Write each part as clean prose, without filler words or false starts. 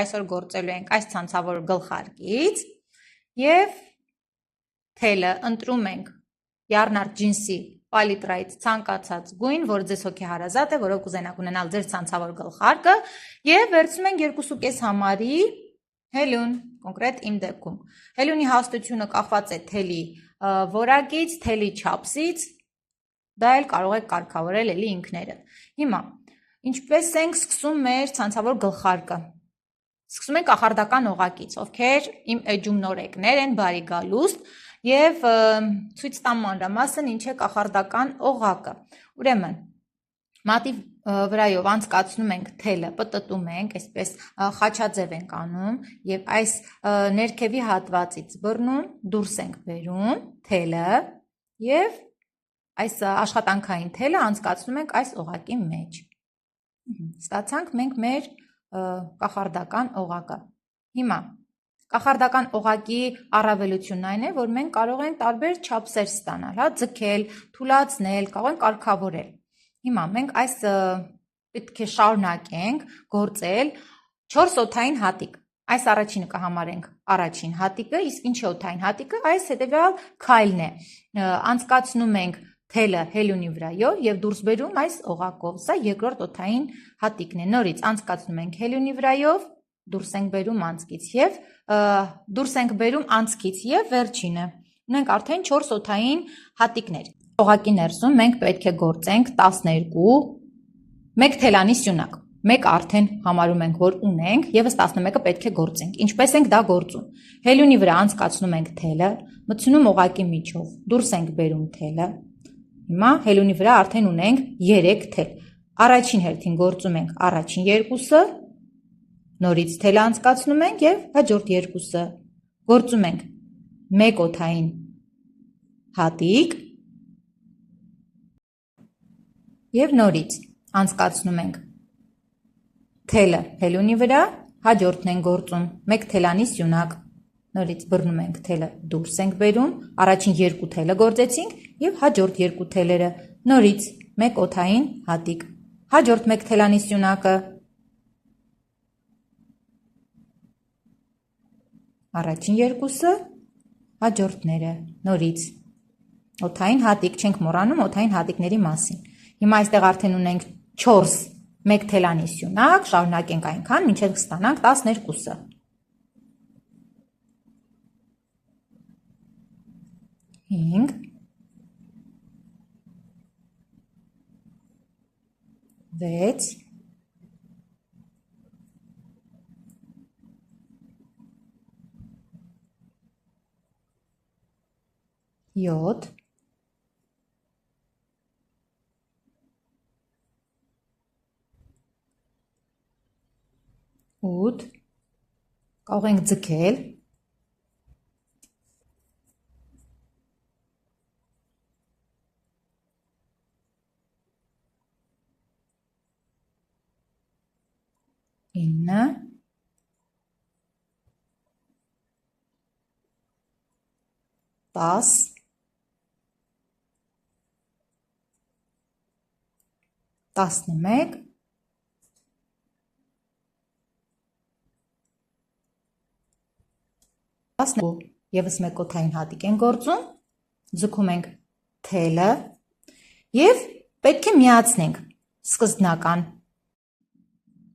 այսօր գործելու ենք այս ցանցավոր գլխարկից եւ թելը ընտրում ենք Yarnart ջինսի պալիտրայից ցանկացած գույն, որը ձեզ հոգեհարազատ է, որով կուզենաք ունենալ ձեր ցանցավոր գլխարկը եւ վերցնում ենք 2.5 համարի հելյուն, կոնկրետ իմ դեպքում։ Հելյունի հաստությունը կախված է թելի որակից, թելի չափսից, դա էլ կարող եք կարգավորել էլի ինքներդ։ Հիմա ինչպես ենք սկսում մեր ցանցավոր գլխարկը։ Սկսում ենք կախարդական օղակից, ովքեր իմ էջում նորեկներ են, բարի գալուստ եւ ցույց տամ մանրամասն ինչ է կախարդական օղակը։ Ուրեմն մատի վրայով անցկացնում ենք թելը, պտտում ենք, այսպես խաչաձև ենք անում եւ այս ներքևի հատվածից բռնում, դուրս ենք բերում թելը եւ այս աշխատանքային թելը անցկացնում ենք այս օղակի մեջ։ Ստացանք մենք մեր կախարդական օղակը։ Հիմա կախարդական օղակի առավելությունն այն է, որ մենք կարող ենք տարբեր չափսեր ստանալ, հա, ձգել, թուլացնել, կարող ենք կարգավորել։ Հիմա մենք այս պետք է շարունակենք գործել 4 օդային հատիկ։ Այս առաջինը կհամարենք առաջին հատիկը, իսկ ինչ է օդային հատիկը, այս հետևյալ քայլն է։ Անցկացնում ենք թելը հելյունի վրայով եւ դուրս բերում այս օղակով։ Սա երկրորդ օդային հատիկն է։ Նորից անցկացնում ենք հելյունի վրայով, դուրս ենք բերում անցքից եւ վերջինը։ Ունենք արդեն 4 օդային հատիկներ։ Օղակի ներսում մենք պետք է գործենք 12 մեկ թելանի սյունակ։ Մեկ արդեն համարում ենք, որ ունենք, եւս 11-ը պետք է գործենք։ Ինչպես ենք դա գործում։ Հելյունի վրա անցկացնում ենք թելը, մտցնում օղակի միջով, դուրս ենք բերում թելը։ Հիմա հելյունի վրա արդեն ունենք 3 թել։ Առաջին հերթին գործում ենք առաջին երկուսը, նորից թելը անցկացնում ենք եւ հաջորդ երկուսը։ Գործում ենք 1 օդային հատիկ եւ նորից անցկացնում ենք թելը հելյունի վրա, հաջորդն ենք գործում 1 թելանի սյունակ, նորից բռնում ենք թելը, դուրս ենք բերում, առաջին 2 թելը գործեցինք եւ հաջորդ 2 թելերը, նորից 1 օդային հատիկ, հաջորդ 1 թելանի սյունակը, առաջին երկուսը, հաջորդները, նորից օդային հատիկ, չենք մոռանում օդային հատիկների մասին։ Հիմա այստեղ արդեն ունենք 4 1 թելանի սյունակ, շարունակենք այնքան, մինչև ստանանք 12-ը։ 5 6 7 8 կարող ենք ձգել 9 10 11 12 եւս մեկ օդային հատիկ են գործում, ձգում ենք թելը եւ պետք է միացնենք սկզբնական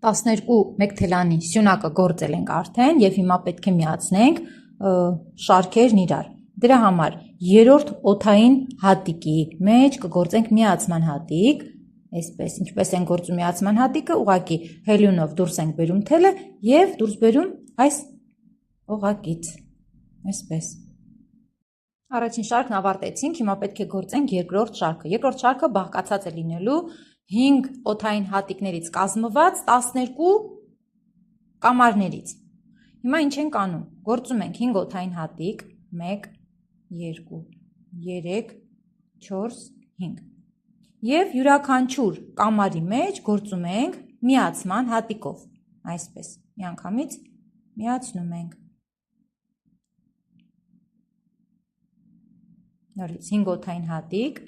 12 մեկ թելանի սյունակը գործել ենք արդեն եւ հիմա պետք է միացնենք շարքերն իրար։ Դրա համար երրորդ օդային հատիկի մեջ կգործենք միացման հատիկ, այսպես ինչպես են գործում միացման հատիկը, ուղղակի հելյունով դուրս ենք բերում թելը եւ դուրս բերում այս օղակից, այսպես։ Առաջին շարքն ավարտեցինք, հիմա պետք է գործենք երկրորդ շարքը։ Երկրորդ շարքը բաղկացած է լինելու 5 օդային հատիկներից կազմված 12 կամարներից։ Հիմա ինչ ենք անում։ Գործում ենք 5 օդային հատիկ, 1 2 3 4 5։ Եվ յուրաքանչյուր կամարի մեջ գործում ենք միացման հատիկով, այսպես, միանգամից միացնում ենք։ Նորից 5 օդային հատիկ,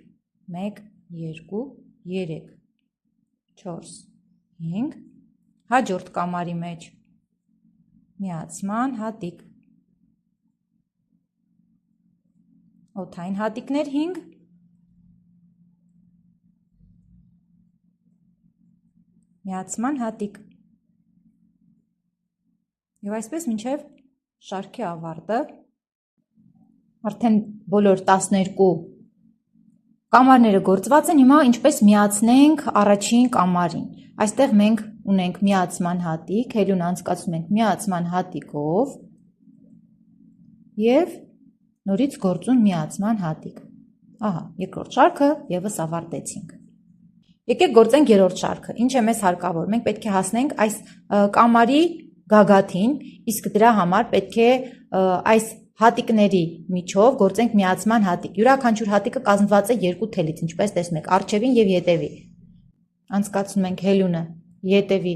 1 2 3 4 5, հաջորդ կամարի մեջ միացման հատիկ։ Օդային հատիկներ 5, միացման հատիկ։ Եվ այսպես մինչև շարքի ավարտը, արդեն բոլոր 12 կամարները գործված են, հիմա ինչպես միացնենք առաջին կամարին։ Այստեղ մենք ունենք միացման հատիկ, հելուն անցկացնում ենք միացման հատիկով և նորից գործուն միացման հատիկ։ Ահա, երկրորդ շարքը ևս ավարտեցինք։ Եկեք գործենք երրորդ շարքը։ Ինչ է մեզ հարկավոր։ Մենք պետք է հասնենք այս կամարի գագաթին, իսկ դրա համար պետք է այս հատիկների միջով գործենք միացման հատիկ։ Յուրաքանչյուր հատիկը կազմված է երկու թելից, ինչպես տեսնում եք, առջևին և ետևի։ Անցկացնում ենք հելունը ետևի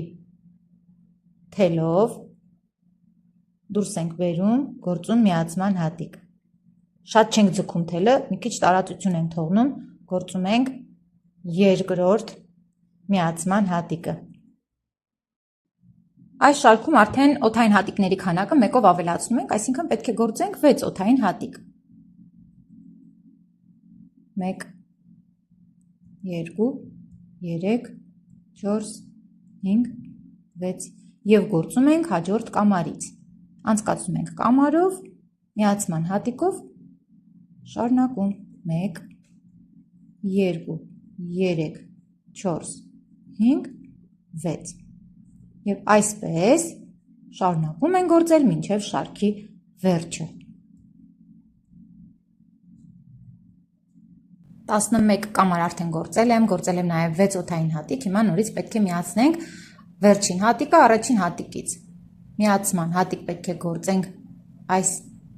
թելով, դուրս ենք բերում, գործուն միացման հատիկ։ Շատ չենք ձգում թելը, մի քիչ տարածություն ենք թողնում, գործում ենք երկրորդ միացման հատիկը։ Այս շարքում արդեն օդային հատիկների քանակը մեկով ավելացնում ենք, այսինքն պետք է գործենք 6 օդային հատիկ։ 1, 2, 3, 4, 5, 6 և գործում ենք հաջորդ կամարից։ Անցկացնում ենք կամարով, միացման հատիկով, շարունակում 1, 2, 3, 4, 5, 6 և այսպես շարունակում են գործել մինչև շարքի վերջը։ 11 կամար արդեն գործել եմ նաև 6 օդային հատիկ, հիմա նորից պետք է միացնենք վերջին հատիկը առաջին հատիկից։ Միացման հատիկ պետք է գործենք այս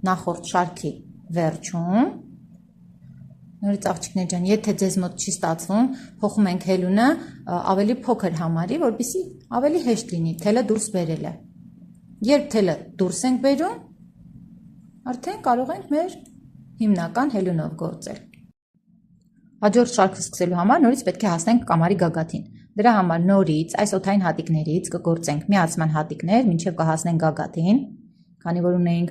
նախորդ շարքի վերջում։ Նորից աղջիկներ ջան, եթե ձեզ մոտ չի ստացվում, փոխում ենք հելունը ավելի փոքր համարի, որպեսզի ավելի հեշտ լինի թելը դուրս բերելը։ Երբ թելը դուրս ենք բերում, արդեն կարող ենք մեր հիմնական հելունով գործել։ Հաջորդ շարքը սկսելու համար նորից պետք է հասնենք կամարի գագաթին։ Դրա համար նորից այս օդային հատիկներից կգործենք միացման հատիկներ, մինչև կհասնենք գագաթին, քանի որ ունենք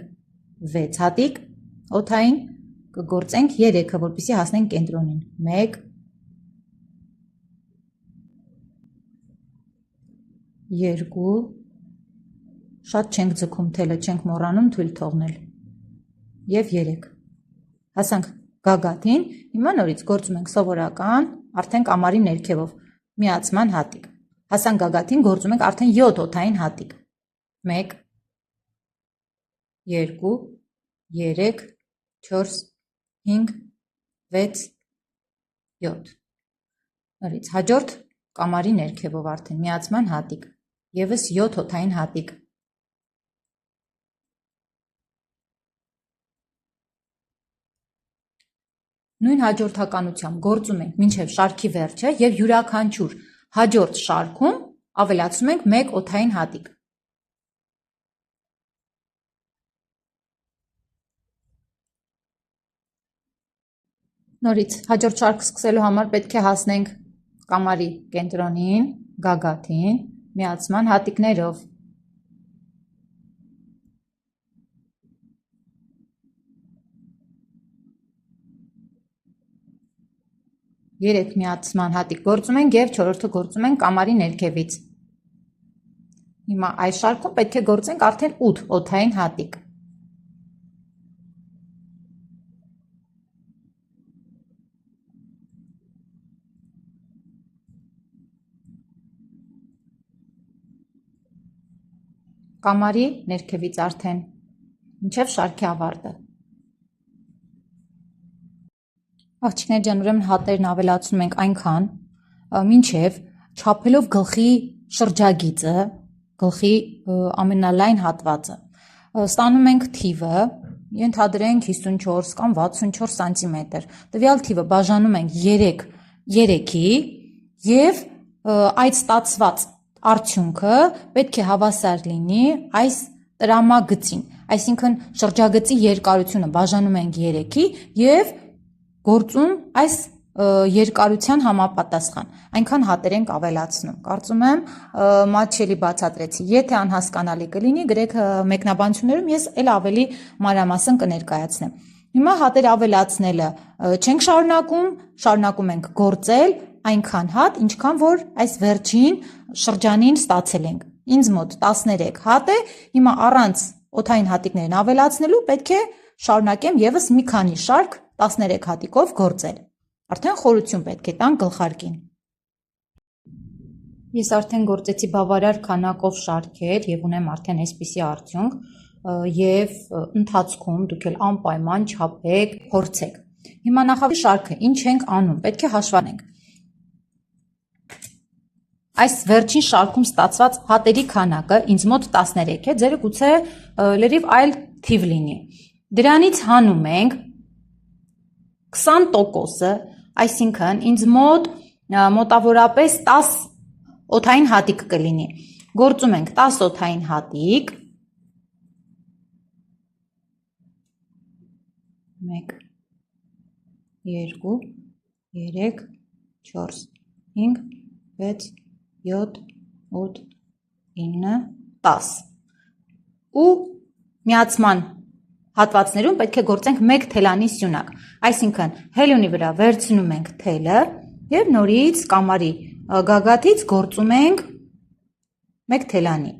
6 հատիկ օդային, կգործենք 3-ը, որպեսզի հասնենք կենտրոնին։ 1, 2, շատ չենք ձգում թելը, չենք մոռանում թույլ թողնել, և 3։ Հասանք գագաթին, հիմա նորից գործում ենք սովորական, արդեն կամարի ներքևով, միացման հատիկ։ Հասանք գագաթին, գործում ենք արդեն 7 օդային հատիկ։ 1, 2, 3, 4, 5, 6, 7։ Նորից հաջորդ կամարի ներքևով արդեն միացման հատիկ, ևս 7 օդային հատիկ։ Նույն հաջորդականությամբ գործում ենք մինչև շարքի վերջը և յուրաքանչյուր հաջորդ շարքում ավելացնում ենք 1 օդային հատիկ։ Նորից հաջորդ շարքը սկսելու համար պետք է հասնենք կամարի կենտրոնին, գագաթին, միացման հատիկներով։ Երեք միացման հատիկ գործում ենք և 4-րդը գործում ենք կամարի ներքևից։ Հիմա այս շարքում պետք է գործենք արդեն 8 օդային հատիկ։ Կամարի ներքևից արդեն մինչև շարքի ավարտը։ Աղջիկներ ջան, ուրեմն հատներն ավելացնում ենք այնքան, մինչև չափելով գլխի շրջագիծը, գլխի ամենալայն հատվածը, ստանում ենք թիվը, ենթադրենք 54 կամ 64 սանտիմետր, տվյալ թիվը բաժանում ենք 3-ի և այդ ստացված արդյունքը պետք է հավասար լինի այս տրամագծին, այսինքն շրջագծի երկարությունը բաժանում ենք 3-ի և գործում այս երկարության համապատասխան, այնքան հատեր ենք ավելացնում, կարծում եմ մատչելի բացատրեցի, եթե անհասկանալի կլինի, գրեք մեկնաբանություններում, ես էլ ավելի մանրամասն կներկայացնեմ, հիմա հատեր ավելացնելը չենք շարունակում ենք գործել այնքան հատ, ինչքան որ այս վերջին շրջանին ստացել ենք, ինձ մոտ 13 հատ է, հիմա առանց օդային հատիկներն ավելացնելու պետք է շարունակեմ ևս մի քանի շարք 13 հատիկով գործել, արդեն խորություն պետք է տանք գլխարկին։ Ես արդեն գործեցի բավարար քանակով շարքեր և ունեմ արդեն այսպիսի արդյունք և ընթացքում դուք էլ անպայման չափեք, փորձեք։ Հիմա նախավի շարքը ինչ ենք անում, պետք է հաշվանենք։ Այս վերջին շարքում ստացված հատերի քանակը ինձ մոտ 13 է, ձերը գուցե լրիվ այլ թիվ լինի։ Դրանից հանում ենք 20%-ը, այսինքն ինձ մոտ մոտավորապես 10 օդային հատիկ կլինի։ Գործում ենք 10 օդային հատիկ, 1, 2, 3, 4, 5, 6, 7, 8, 9, 10 ու միացման հատվածներում պետք է գործենք 1 թելանի սյունակ, այսինքն հելյունի վրա վերցնում ենք թելը և նորից կամարի գագաթից գործում ենք 1 թելանի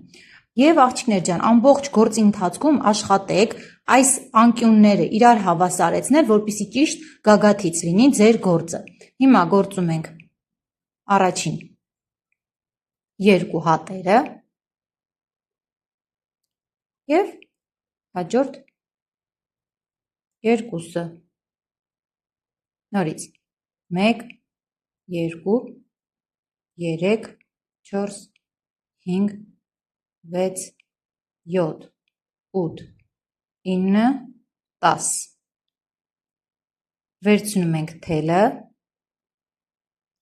և աղջիկներ ջան, ամբողջ գործի ընթացքում աշխատեք այս անկյունները իրար հավասարեցնել, որպեսզի ճիշտ գագաթից լինի ձեր գործը։ Հիմա գործում ենք առաջին 2 հատերը և հաջորդ 2-ը։ Նորից 1, 2, 3, 4, 5, 6, 7, 8, 9, 10 վերցնում ենք թելը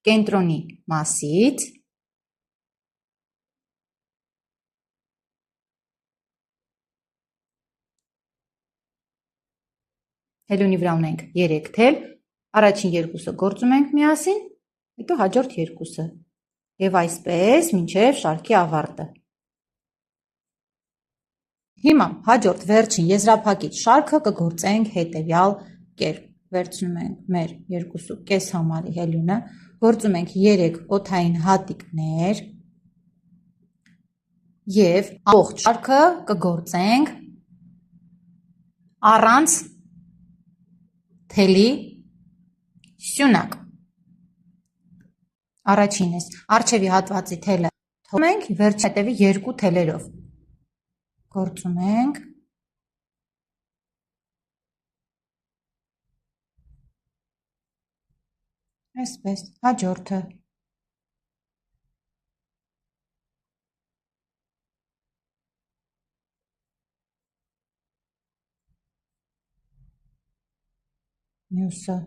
կենտրոնի մասից հելյունի վրա ունենք 3 թել, առաջին 2-ը գործում ենք միասին, հետո հաջորդ 2-ը և այսպես մինչև շարքի ավարտը։ Հիմա հաջորդ վերջին եզրափակիչ շարքը կգործենք հետևյալ կերպ, վերցնում ենք մեր 2.5 համարի հելյունը, գործում ենք 3 օդային հատիկներ և ամբողջ շարքը կգործենք առանց թելի սյունակ։ Առաջինն էս, առջևի հատվածի թելը թողում ենք, վերջ հետևի 2 թելերով։ Գործում ենք։ Այսպես, հաջորդը։ Մյուսը։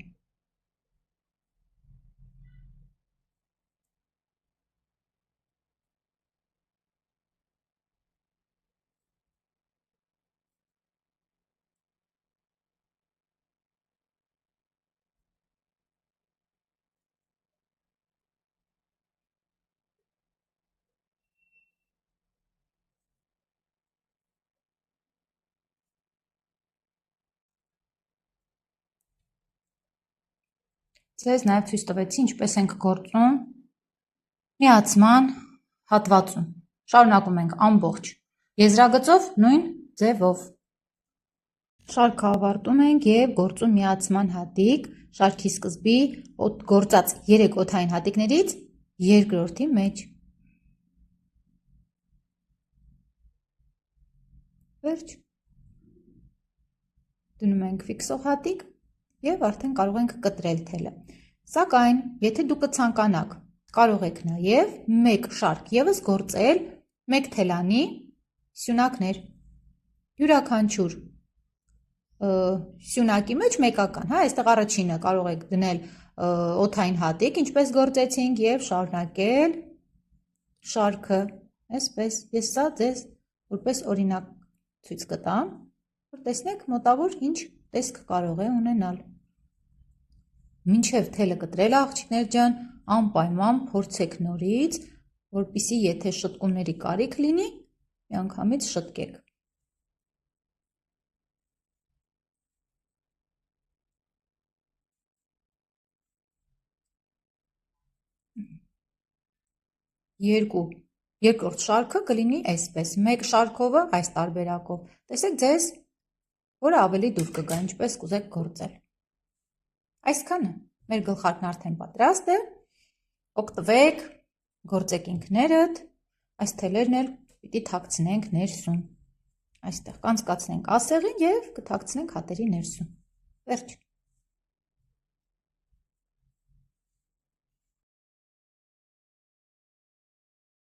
Ձեզ նաև ցույց տվեցի, ինչպես ենք գործում միացման հատվածում։ Շարունակում ենք ամբողջ եզրագծով նույն ձևով։ Շարքը ավարտում ենք և գործում միացման հատիկ, շարքի սկզբի գործած 3 օդային հատիկներից երկրորդի մեջ։ Վերջ։ Դնում ենք ֆիքսող հատիկ և արդեն կարող ենք կտրել թելը։ Սակայն, եթե դուք կցանկանաք, կարող եք նաև մեկ շարք ևս գործել 1 թելանի սյունակներ։ Յուրաքանչյուր սյունակի մեջ մեկական, այստեղ առաջինը կարող եք դնել օդային հատիկ, ինչպես գործեցինք և շարունակել շարքը, այսպես, ես սա ձեզ որպես օրինակ ցույց կտամ, որ տեսնեք մոտավոր ինչ տեսք կարող է ունենալ։ Մինչև թելը կտրել աղջիկներ ջան, անպայման փորձեք նորից, որպեսզի եթե շտկումների կարիք լինի, միանգամից շտկեք։ Երկրորդ շարքը կլինի այսպես, մեկ շարքովը այս տարբերակով, տեսեք ձեզ, որը ավելի դուր կգա, ինչպես կուզեք գործել։ Այսքանը, մեր գլխարկն արդեն պատրաստ է, օգտվեք, գործեք ինքներդ, այս թելերն էլ պիտի թաքցնենք ներսում, այստեղ կանցկացնենք ասեղին և կթաքցնենք հատերի ներսում, վերջ։